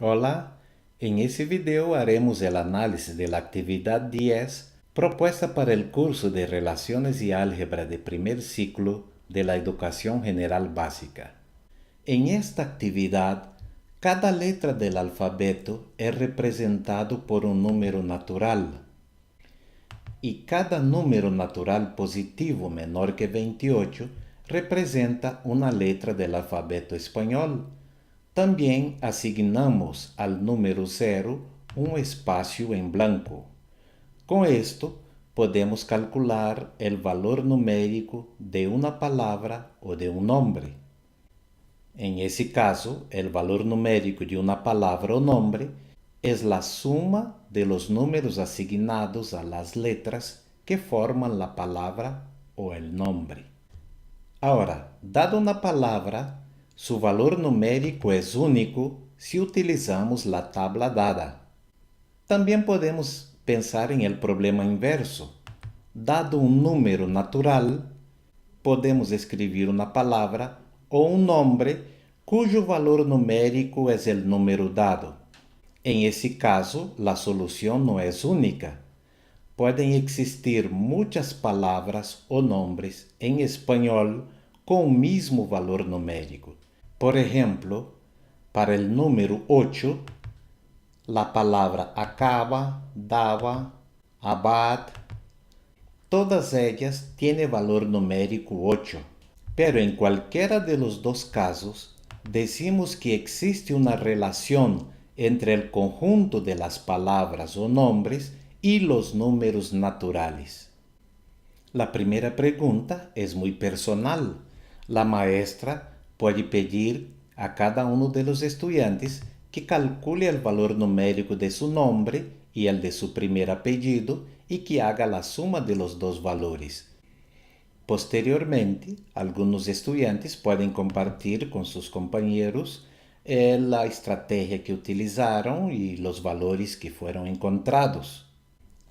Hola, en este video haremos el análisis de la actividad 10 propuesta para el curso de Relaciones y Álgebra de primer ciclo de la Educación General Básica. En esta actividad, cada letra del alfabeto es representado por un número natural y cada número natural positivo menor que 28 representa una letra del alfabeto español. También asignamos al número 0 un espacio en blanco. Con esto, podemos calcular el valor numérico de una palabra o de un nombre. En ese caso, el valor numérico de una palabra o nombre es la suma de los números asignados a las letras que forman la palabra o el nombre. Ahora, dada una palabra, su valor numérico es único si utilizamos la tabla dada. También podemos pensar en el problema inverso. Dado un número natural, podemos escribir una palabra o un nombre cuyo valor numérico es el número dado. En ese caso, la solución no es única. Pueden existir muchas palabras o nombres en español con el mismo valor numérico. Por ejemplo, para el número 8, la palabra acaba, daba, abad, todas ellas tienen valor numérico 8. Pero en cualquiera de los dos casos, decimos que existe una relación entre el conjunto de las palabras o nombres y los números naturales. La primera pregunta es muy personal. La maestra puede pedir a cada uno de los estudiantes que calcule el valor numérico de su nombre y el de su primer apellido y que haga la suma de los dos valores. Posteriormente, algunos estudiantes pueden compartir con sus compañeros la estrategia que utilizaron y los valores que fueron encontrados.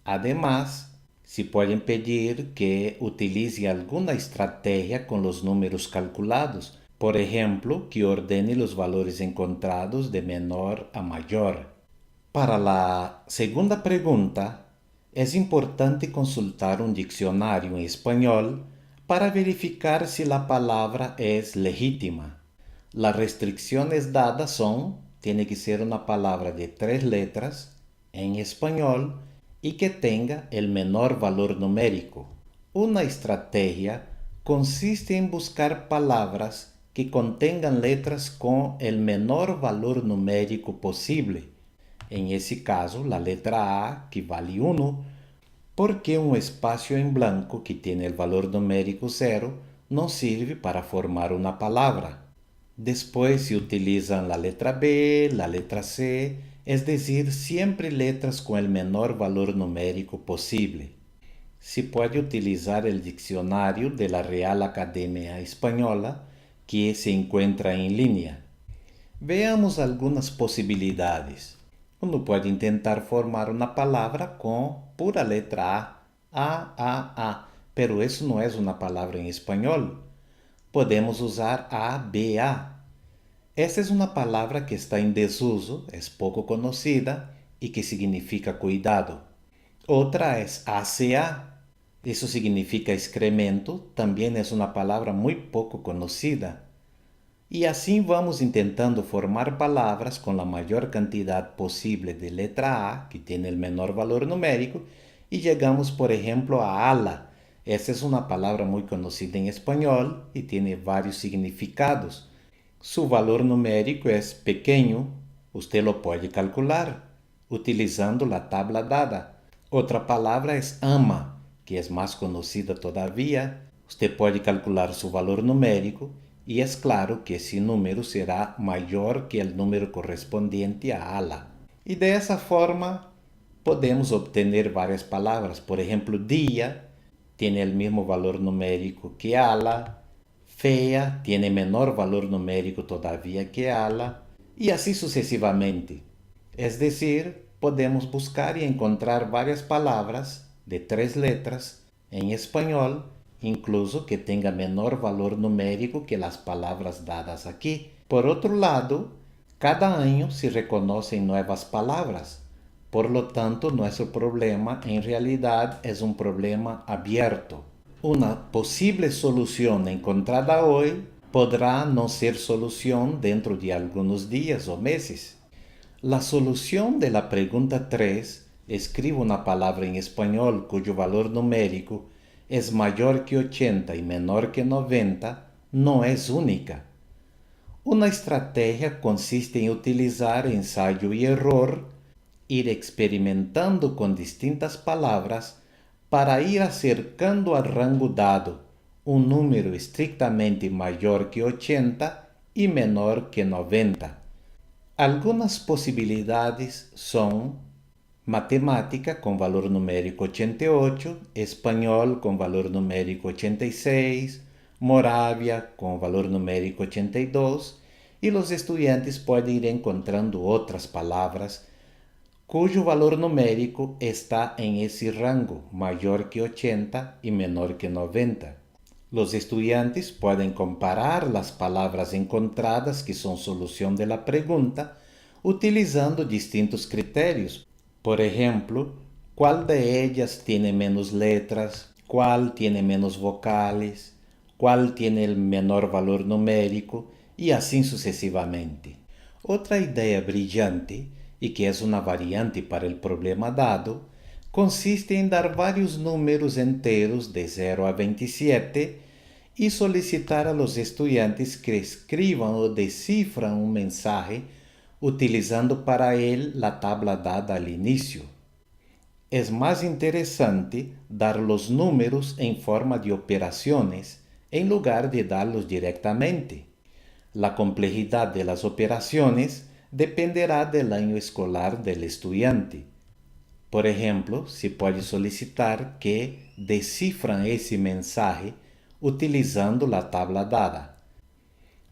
Además, se pueden pedir que utilice alguna estrategia con los números calculados, por ejemplo, que ordene los valores encontrados de menor a mayor. Para la segunda pregunta, es importante consultar un diccionario en español para verificar si la palabra es legítima. Las restricciones dadas son: tiene que ser una palabra de 3 letras en español y que tenga el menor valor numérico. Una estrategia consiste en buscar palabras que contengan letras con el menor valor numérico posible. En ese caso, la letra A, que vale 1, porque un espacio en blanco que tiene el valor numérico 0 no sirve para formar una palabra. Después se utilizan la letra B, la letra C, es decir, siempre letras con el menor valor numérico posible. Se puede utilizar el diccionario de la Real Academia Española, que se encuentra en línea. Veamos algunas posibilidades. Uno puede intentar formar una palabra con pura letra A, pero eso no es una palabra en español. Podemos usar ABA. Esta es una palabra que está en desuso, es poco conocida y que significa cuidado. Otra es ACA. Eso significa excremento, también es una palabra muy poco conocida. Y así vamos intentando formar palabras con la mayor cantidad posible de letra A, que tiene el menor valor numérico, y llegamos, por ejemplo, a ala. Esta es una palabra muy conocida en español y tiene varios significados. Su valor numérico es pequeño, usted lo puede calcular utilizando la tabla dada. Otra palabra es ama, que es más conocida todavía. Usted puede calcular su valor numérico y es claro que ese número será mayor que el número correspondiente a ala. Y de esa forma podemos obtener varias palabras. Por ejemplo, día tiene el mismo valor numérico que ala, fea tiene menor valor numérico todavía que ala, y así sucesivamente. Es decir, podemos buscar y encontrar varias palabras de 3 letras en español, incluso que tenga menor valor numérico que las palabras dadas aquí. Por otro lado, Cada año se reconocen nuevas palabras. Por lo tanto, nuestro problema en realidad es un problema abierto. Una posible solución encontrada hoy podrá no ser solución dentro de algunos días o meses. La solución de la pregunta 3, escribo una palabra en español cuyo valor numérico es mayor que 80 y menor que 90, no es única. Una estrategia consiste en utilizar ensayo y error, ir experimentando con distintas palabras para ir acercando al rango dado un número estrictamente mayor que 80 y menor que 90. Algunas posibilidades son matemática con valor numérico 88, español con valor numérico 86, Moravia con valor numérico 82, y los estudiantes pueden ir encontrando otras palabras cuyo valor numérico está en ese rango, mayor que 80 y menor que 90. Los estudiantes pueden comparar las palabras encontradas que son solución de la pregunta utilizando distintos criterios. Por ejemplo, ¿cuál de ellas tiene menos letras? ¿Cuál tiene menos vocales? ¿Cuál tiene el menor valor numérico? Y así sucesivamente. Otra idea brillante, y que es una variante para el problema dado, consiste en dar varios números enteros de 0 a 27 y solicitar a los estudiantes que escriban o descifran un mensaje utilizando para él la tabla dada al inicio. Es más interesante dar los números en forma de operaciones en lugar de darlos directamente. La complejidad de las operaciones dependerá del año escolar del estudiante. Por ejemplo, se puede solicitar que descifran ese mensaje utilizando la tabla dada.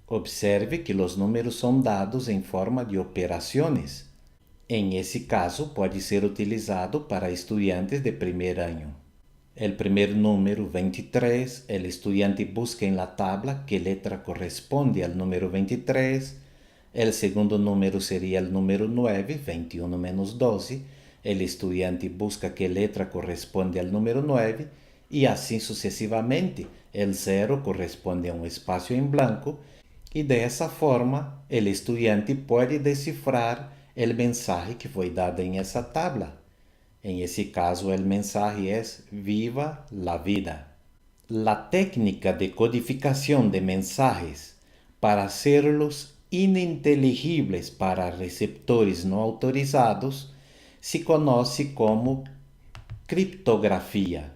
Observe que los números son dados en forma de operaciones. En ese caso, puede ser utilizado para estudiantes de primer año. El primer número, 23, el estudiante busca en la tabla qué letra corresponde al número 23. El segundo número sería el número 9, 21 menos 12. El estudiante busca qué letra corresponde al número 9 y así sucesivamente. El 0 corresponde a un espacio en blanco y de esa forma el estudiante puede descifrar el mensaje que fue dado en esa tabla. En ese caso el mensaje es "Viva la vida". La técnica de codificación de mensajes para hacerlos ininteligibles para receptores no autorizados se conoce como criptografía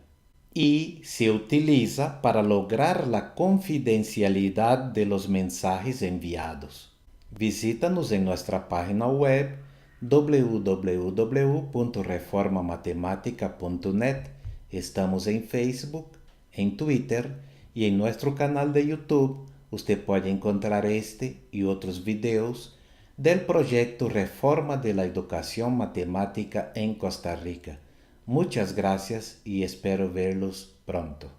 y se utiliza para lograr la confidencialidad de los mensajes enviados. Visítanos en nuestra página web www.reformamatemática.net. Estamos en Facebook, en Twitter y en nuestro canal de YouTube. Usted puede encontrar este y otros videos del proyecto Reforma de la Educación Matemática en Costa Rica. Muchas gracias y espero verlos pronto.